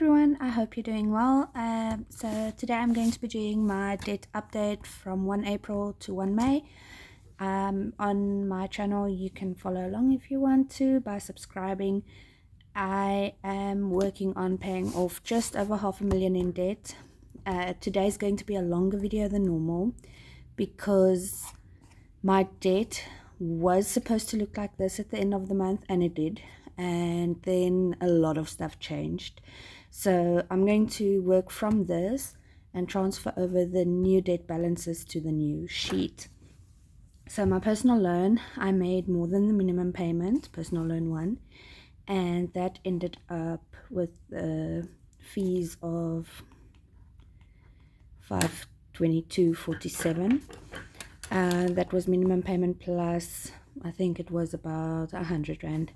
everyone, I hope you're doing well. So today I'm going to be doing my debt update from 1 April to 1 May. On my channel you can follow along if you want to by subscribing. I am working on paying off just over $500,000 in debt. Today is going to be a longer video than normal because my debt was supposed to look like this at the end of the month, and it did, and then a lot of stuff changed. So I'm going to work from this and transfer over the new debt balances to the new sheet. So my personal loan, I made more than the minimum payment, personal loan 1, and that ended up with fees of $522.47. That was minimum payment plus, I think it was about 100 Rand.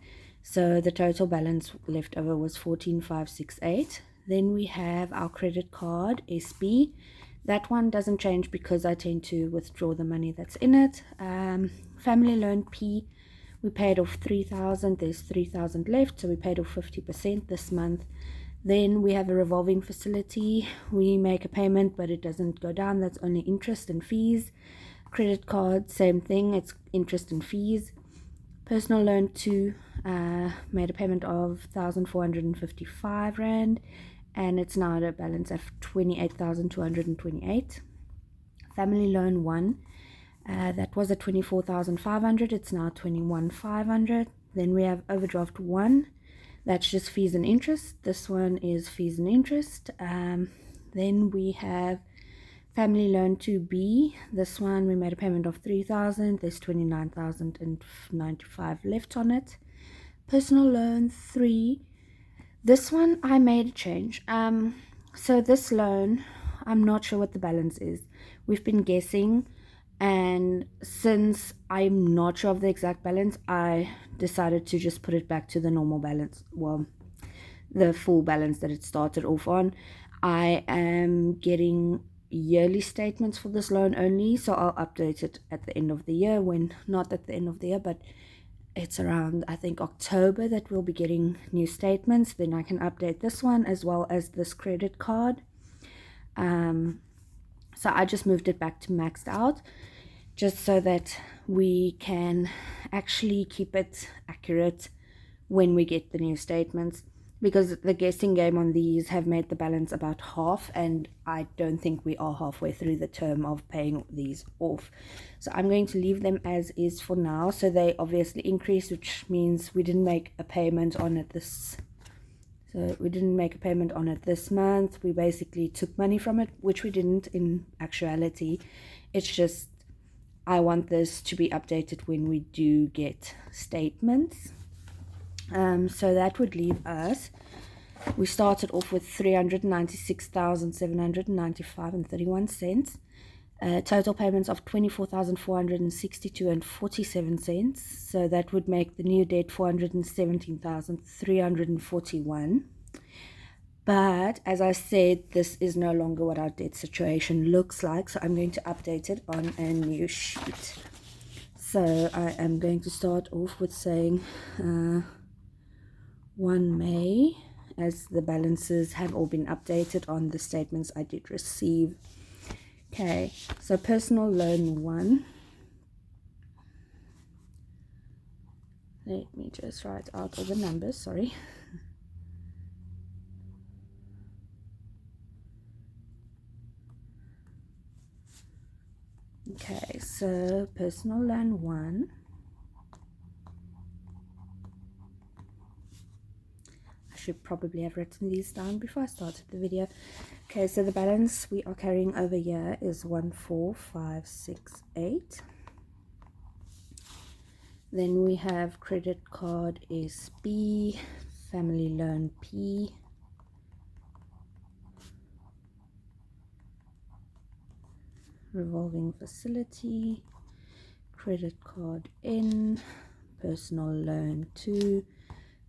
So the total balance left over was 14,568. Then we have our credit card, SB. That one doesn't change because I tend to withdraw the money that's in it. Family loan P, we paid off 3,000. There's 3,000 left, so we paid off 50% this month. Then we have a revolving facility. We make a payment, but it doesn't go down. That's only interest and fees. Credit card, same thing, it's interest and fees. Personal loan 2, made a payment of 1,455 Rand, and it's now at a balance of 28,228. Family loan 1, that was at 24,500, it's now 21,500. Then we have overdraft 1, that's just fees and interest. This one is fees and interest. Then we have family loan 2B. This one we made a payment of 3,000. There's 29,095 left on it. Personal loan 3. This one I made a change. So this loan, I'm not sure what the balance is. We've been guessing, and since I'm not sure of the exact balance, I decided to just put it back to the normal balance. Well, the full balance that it started off on. I am getting yearly statements for this loan only, so I'll update it at the end of the year, when not at the end of the year, but it's around, I think, October that we'll be getting new statements. Then I can update this one as well as this credit card. So I just moved it back to maxed out just so that we can actually keep it accurate when we get the new statements, because the guessing game on these have made the balance about half, and I don't think we are halfway through the term of paying these off. So I'm going to leave them as is for now. So they obviously increase, which means we didn't make a payment on it this month. We basically took money from it, which we didn't in actuality. It's just I want this to be updated when we do get statements. So that would leave us, we started off with 396,795 and 31 cents. Total payments of 24,462 and 47 cents. So that would make the new debt 417,341. But as I said, this is no longer what our debt situation looks like, so I'm going to update it on a new sheet. So I am going to start off with saying 1 May, as the balances have all been updated on the statements I did receive. Okay, so personal loan 1. Let me just write out all the numbers, sorry. Okay, so personal loan 1. Should probably have written these down before I started the video. Okay, so the balance we are carrying over here is 14568. Then we have credit card SB, family loan P, revolving facility, credit card N, personal loan 2,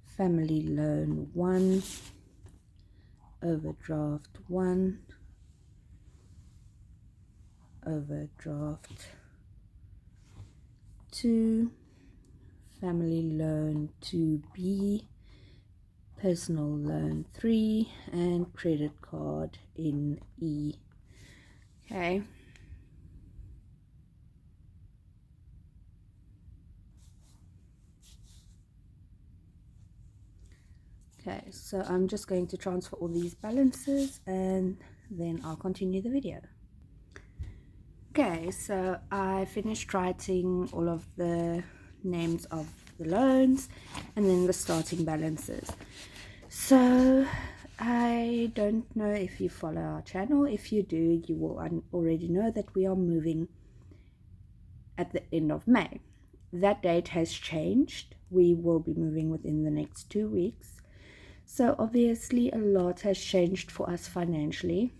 family loan 1, overdraft 1, overdraft 2, family loan 2B, personal loan 3, and credit card in E. Okay. Okay, so I'm just going to transfer all these balances and then I'll continue the video. Okay, so I finished writing all of the names of the loans and then the starting balances. So I don't know if you follow our channel. If you do, you will already know that we are moving at the end of May. That date has changed. We will be moving within the next 2 weeks. So obviously a lot has changed for us financially.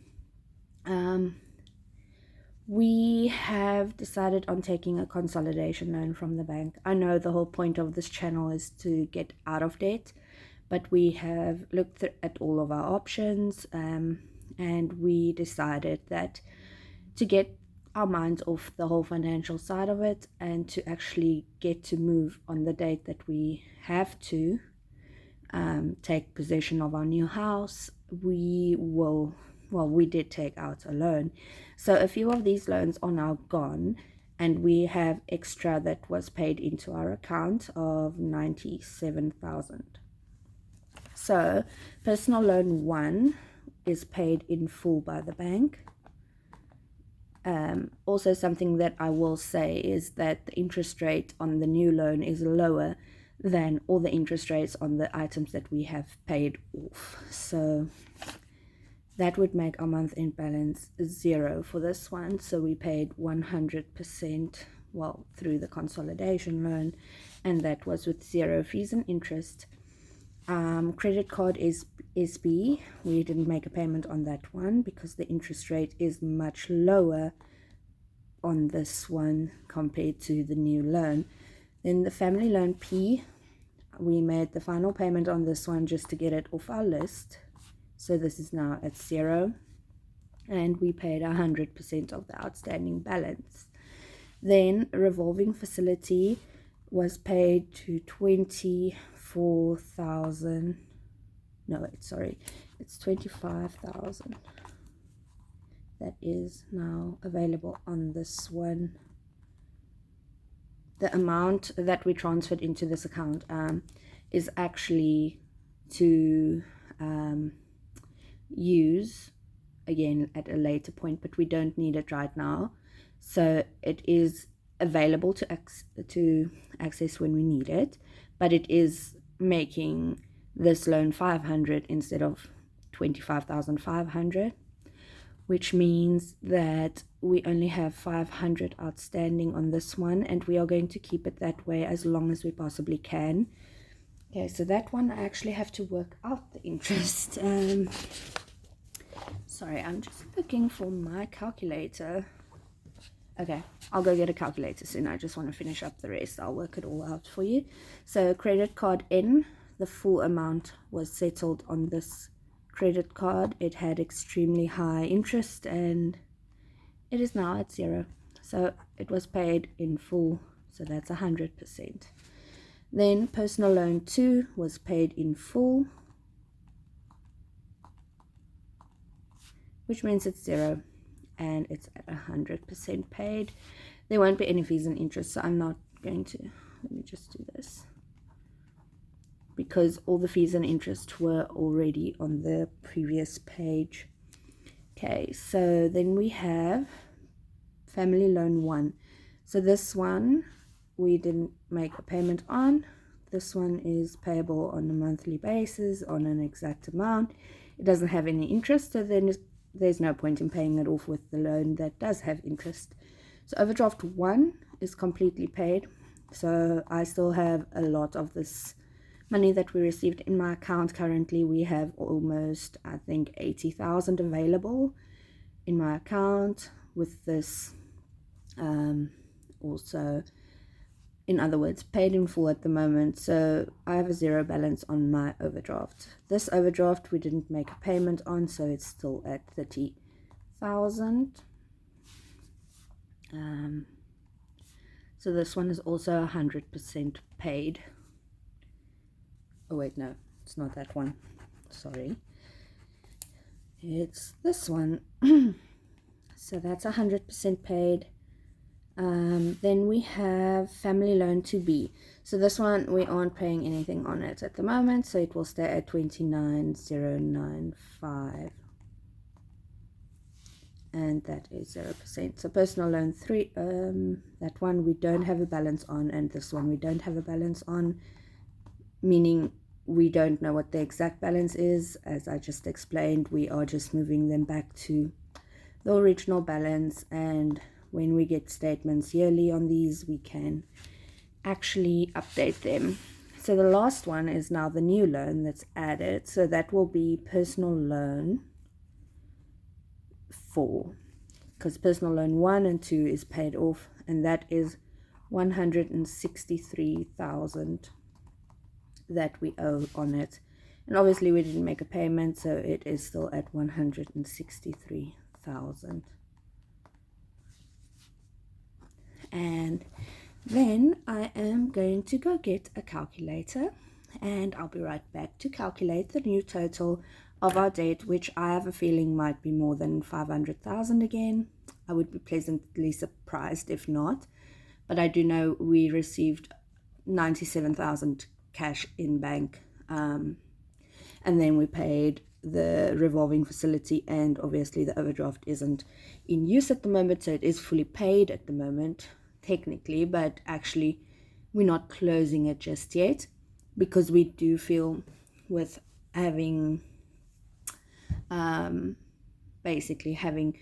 We have decided on taking a consolidation loan from the bank. I know the whole point of this channel is to get out of debt, but we have looked at all of our options, and we decided that to get our minds off the whole financial side of it and to actually get to move on the date that we have to take possession of our new house, we did take out a loan. So a few of these loans are now gone, and we have extra that was paid into our account of 97,000. So personal loan 1 is paid in full by the bank. Also, something that I will say is that the interest rate on the new loan is lower than all the interest rates on the items that we have paid off. So that would make our month-end balance 0 for this one. So we paid 100%, well, through the consolidation loan, and that was with 0 fees and interest. Credit card is SB. We didn't make a payment on that one because the interest rate is much lower on this one compared to the new loan. Then the family loan P, we made the final payment on this one just to get it off our list. So this is now at 0, and we paid 100% of the outstanding balance. Then revolving facility was paid to 24,000. No, wait, sorry, it's 25,000. That is now available on this one. The amount that we transferred into this account is actually to use again at a later point, but we don't need it right now. So it is available to access when we need it, but it is making this loan 500 instead of 25,500, which means that we only have 500 outstanding on this one, and we are going to keep it that way as long as we possibly can. Okay, so that one I actually have to work out the interest. Sorry, I'm just looking for my calculator. Okay, I'll go get a calculator soon. I just want to finish up the rest. I'll work it all out for you. So credit card N, the full amount was settled on this credit card. It had extremely high interest and it is now at 0. So it was paid in full, so that's 100%. Then personal loan 2 was paid in full, which means it's 0 and it's at 100% paid. There won't be any fees and interest, so I'm not going to, let me just do this, because all the fees and interest were already on the previous page. Okay, so then we have family loan 1. So this one we didn't make a payment on. This one is payable on a monthly basis on an exact amount. It doesn't have any interest, so then there's no point in paying it off with the loan that does have interest. So overdraft 1 is completely paid. So I still have a lot of this money that we received in my account. Currently we have almost, I think, 80,000 available in my account with this also, in other words, paid in full at the moment. So I have a 0 balance on my overdraft. This overdraft we didn't make a payment on, so it's still at 30,000. So this one is also 100% paid. Oh wait, no, it's not that one, sorry, it's this one. So that's 100% paid. Then we have family loan to be. So this one we aren't paying anything on it at the moment, so it will stay at 29,095, and that is 0%. So personal loan 3, that one we don't have a balance on, and this one we don't have a balance on, meaning we don't know what the exact balance is. As I just explained, we are just moving them back to the original balance, and when we get statements yearly on these, we can actually update them. So the last one is now the new loan that's added, so that will be personal loan 4, because personal loan 1 and 2 is paid off, and that is 163,000 that we owe on it. And obviously we didn't make a payment, so it is still at 163,000. And then I am going to go get a calculator, and I'll be right back to calculate the new total of our debt, which I have a feeling might be more than 500,000 again. I would be pleasantly surprised if not, but I do know we received 97,000 cash in bank, and then we paid the revolving facility, and obviously the overdraft isn't in use at the moment, so it is fully paid at the moment technically, but actually we're not closing it just yet, because we do feel with having basically having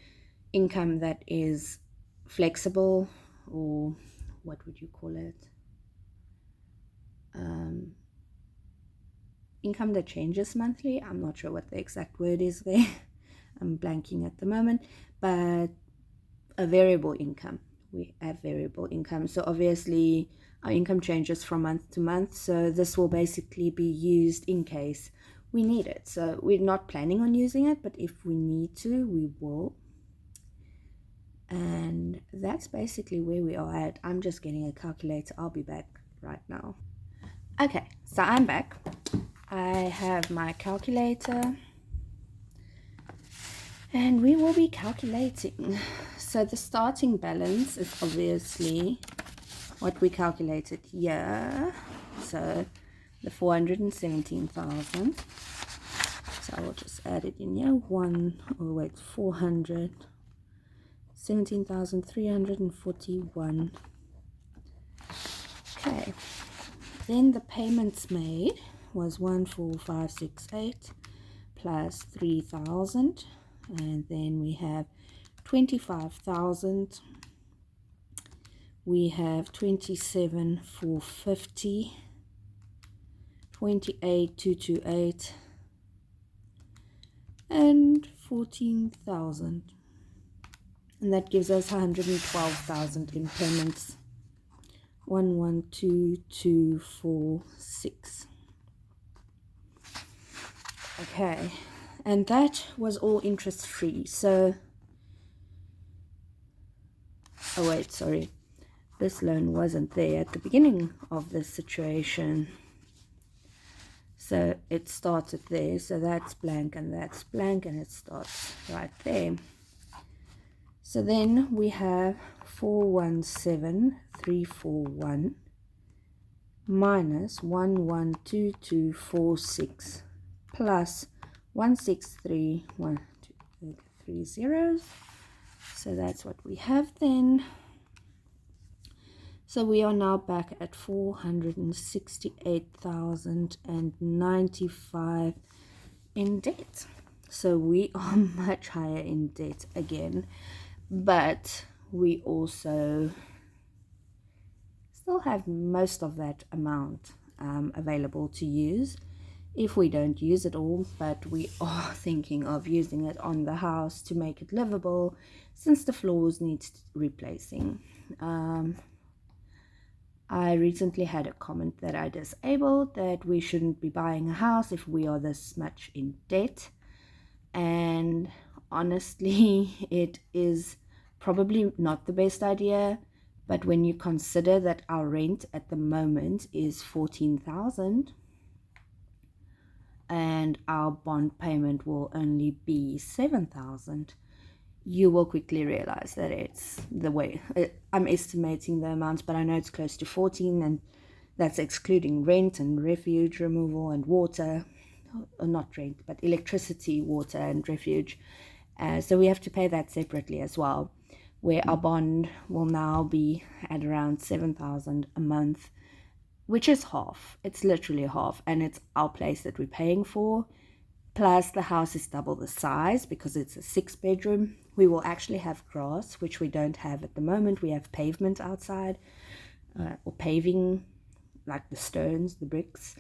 income that is flexible, or what would you call it, income that changes monthly. I'm not sure what the exact word is there. I'm blanking at the moment, but a variable income. We have variable income, so obviously our income changes from month to month, so this will basically be used in case we need it. So we're not planning on using it, but if we need to, we will. And that's basically where we are at. I'm just getting a calculator. I'll be back right now. Okay, so I'm back. I have my calculator, and we will be calculating. So the starting balance is obviously what we calculated here. So the 417,000. So I will just add it in here. 417,341. Okay. Then the payments made was 14568 plus 3,000, and then we have 25,000. We have 27,450, 28,228, and 14,000, and that gives us 112,000 in payments. 112,246. Okay, and that was all interest free. So oh wait, sorry, this loan wasn't there at the beginning of this situation, so it started there. So that's blank and that's blank, and it starts right there. So then we have 417,341 minus 112246 plus 163,123 zeros. So that's what we have then. So we are now back at 468,095 in debt. So we are much higher in debt again, but we also still have most of that amount available to use if we don't use it all, but we are thinking of using it on the house to make it livable, since the floors need replacing. I recently had a comment that I disabled, that we shouldn't be buying a house if we are this much in debt, and honestly it is probably not the best idea. But when you consider that our rent at the moment is 14,000, and our bond payment will only be 7,000, you will quickly realize that it's the way I'm estimating the amounts, but I know it's close to 14, and that's excluding rent and refuge removal and water, or not rent, but electricity, water, and refuge. So we have to pay that separately as well, where our bond will now be at around 7,000 a month, which is half. It's literally half, and it's our place that we're paying for. Plus, the house is double the size because it's a 6-bedroom. We will actually have grass, which we don't have at the moment. We have pavement outside, or paving, like the stones, the bricks.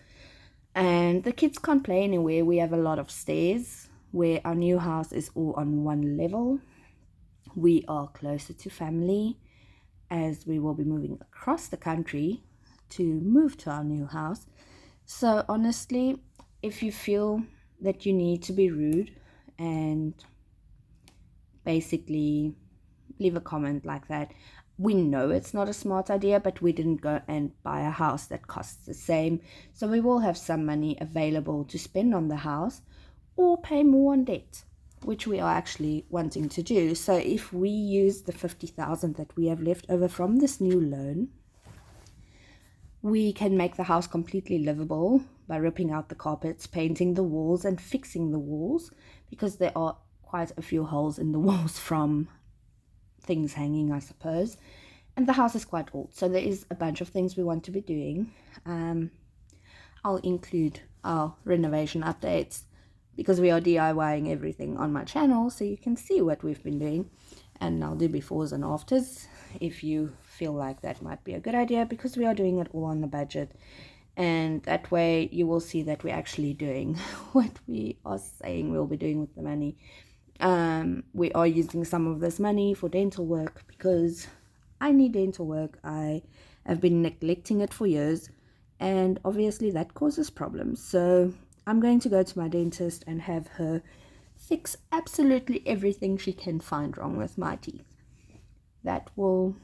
And the kids can't play anywhere. We have a lot of stairs, where our new house is all on one level. We are closer to family, as we will be moving across the country to move to our new house. So honestly, if you feel that you need to be rude and basically leave a comment like that, we know it's not a smart idea, but we didn't go and buy a house that costs the same. So we will have some money available to spend on the house or pay more on debt, which we are actually wanting to do. So if we use the 50,000 that we have left over from this new loan, we can make the house completely livable by ripping out the carpets, painting the walls, and fixing the walls, because there are quite a few holes in the walls from things hanging, I suppose. And the house is quite old, so there is a bunch of things we want to be doing. I'll include our renovation updates, because we are DIYing everything on my channel, so you can see what we've been doing. And I'll do befores and afters if you feel like that might be a good idea, because we are doing it all on the budget, and that way you will see that we're actually doing what we are saying we'll be doing with the money. We are using some of this money for dental work, because I need dental work. I have been neglecting it for years, and obviously that causes problems. So I'm going to go to my dentist and have her fix absolutely everything she can find wrong with my teeth. That will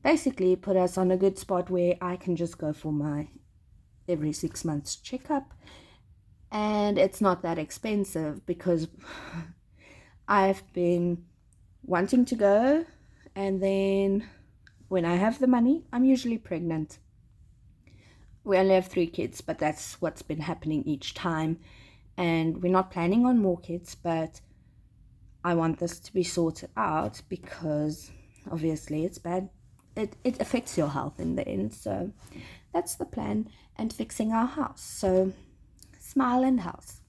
basically put us on a good spot where I can just go for my every 6 months checkup, and it's not that expensive, because I've been wanting to go, and then when I have the money, I'm usually pregnant. We only have 3 kids, but that's what's been happening each time, and we're not planning on more kids, but I want this to be sorted out, because obviously it's bad. It affects your health in the end. So that's the plan. And fixing our house. So smile and house.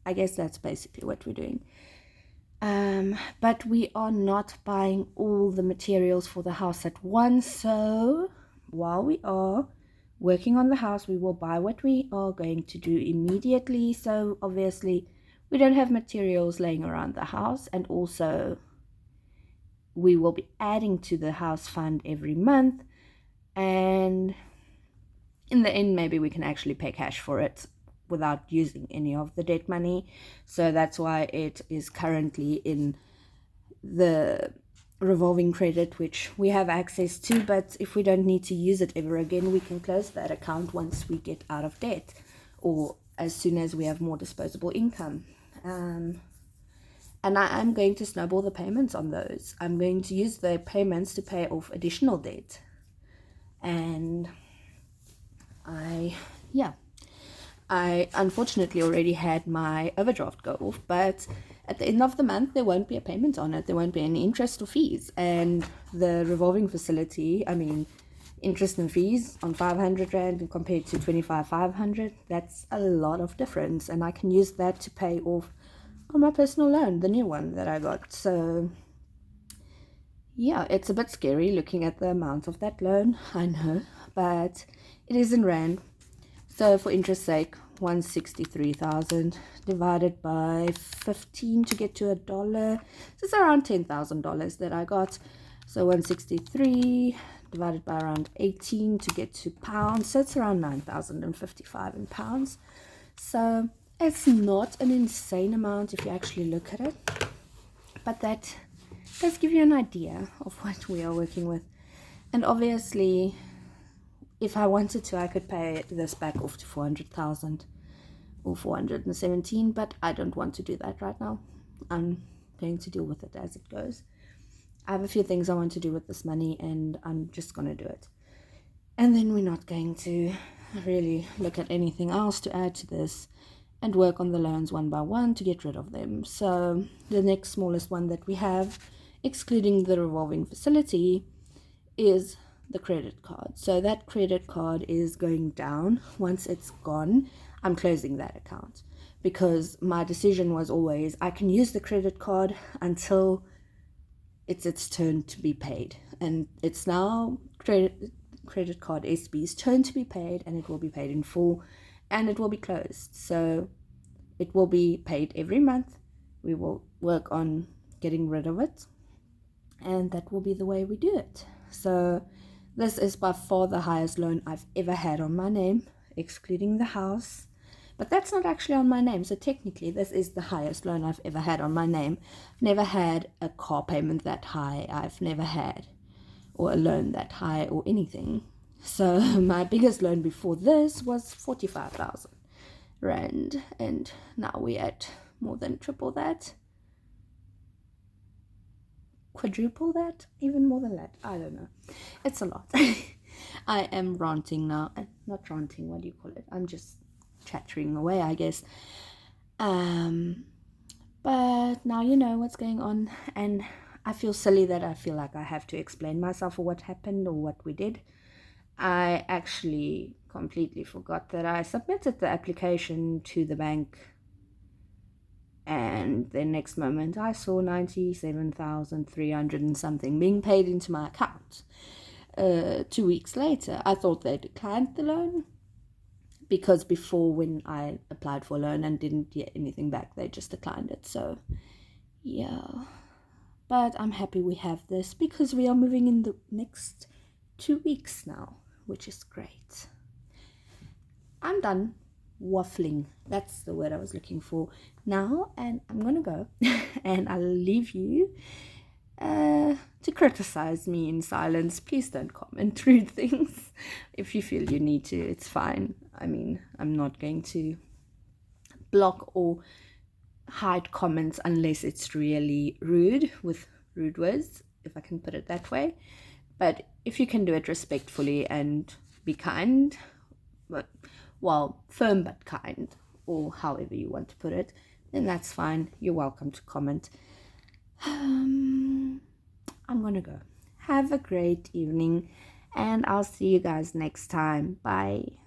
I guess that's basically what we're doing. But we are not buying all the materials for the house at once. So while we are working on the house, we will buy what we are going to do immediately. So obviously we don't have materials laying around the house, and also we will be adding to the house fund every month, and in the end maybe we can actually pay cash for it without using any of the debt money. So that's why it is currently in the revolving credit, which we have access to, but if we don't need to use it ever again, we can close that account once we get out of debt, or as soon as we have more disposable income. And I'm going to snowball the payments on those. I'm going to use the payments to pay off additional debt. And I unfortunately already had my overdraft go off, but at the end of the month, there won't be a payment on it. There won't be any interest or fees. And the revolving facility, interest and fees on 500 Rand compared to 25,500, that's a lot of difference. And I can use that to pay off on my personal loan, the new one that I got. So yeah, it's a bit scary looking at the amount of that loan, I know, but it is in Rand. So for interest sake, 163,000 divided by 15 to get to $1. So it's around $10,000 that I got. So 163 divided by around 18 to get to pounds. So it's around 9,055 in pounds. So it's not an insane amount if you actually look at it, but that does give you an idea of what we are working with. And obviously, if I wanted to, I could pay this back off to 400,000, or 417, but I don't want to do that right now. I'm going to deal with it as it goes. I have a few things I want to do with this money, and I'm just going to do it. And then we're not going to really look at anything else to add to this and work on the loans one by one to get rid of them. So the next smallest one that we have, excluding the revolving facility, is the credit card. So that credit card is going down. Once it's gone, I'm closing that account, because my decision was always I can use the credit card until it's its turn to be paid. And it's now credit card SB's turn to be paid, and it will be paid in full, and it will be closed. So it will be paid every month. We will work on getting rid of it, and that will be the way we do it. So this is by far the highest loan I've ever had on my name, excluding the house. But that's not actually on my name, so technically this is the highest loan I've ever had on my name. I've never had a car payment that high. I've never had or a loan that high or anything. So my biggest loan before this was 45,000 Rand, and now we're at more than triple that, quadruple that, even more than that. I don't know. It's a lot. I am ranting now. Not ranting, what do you call it? I'm just chattering away, I guess. But now you know what's going on, and I feel silly that I feel like I have to explain myself or what happened or what we did. I actually completely forgot that I submitted the application to the bank, and the next moment I saw 97,300 and something being paid into my account. 2 weeks later, I thought they declined the loan, because before, when I applied for a loan and didn't get anything back, they just declined it. So yeah, but I'm happy we have this, because we are moving in the next 2 weeks now, which is great. I'm done waffling. That's the word I was looking for now, and I'm gonna go and I'll leave you to criticize me in silence. Please don't comment rude things. If you feel you need to, it's fine. I mean, I'm not going to block or hide comments unless it's really rude, with rude words, if I can put it that way. But if you can do it respectfully and be kind, but firm but kind, or however you want to put it, then that's fine. You're welcome to comment. I'm gonna go. Have a great evening, and I'll see you guys next time. Bye.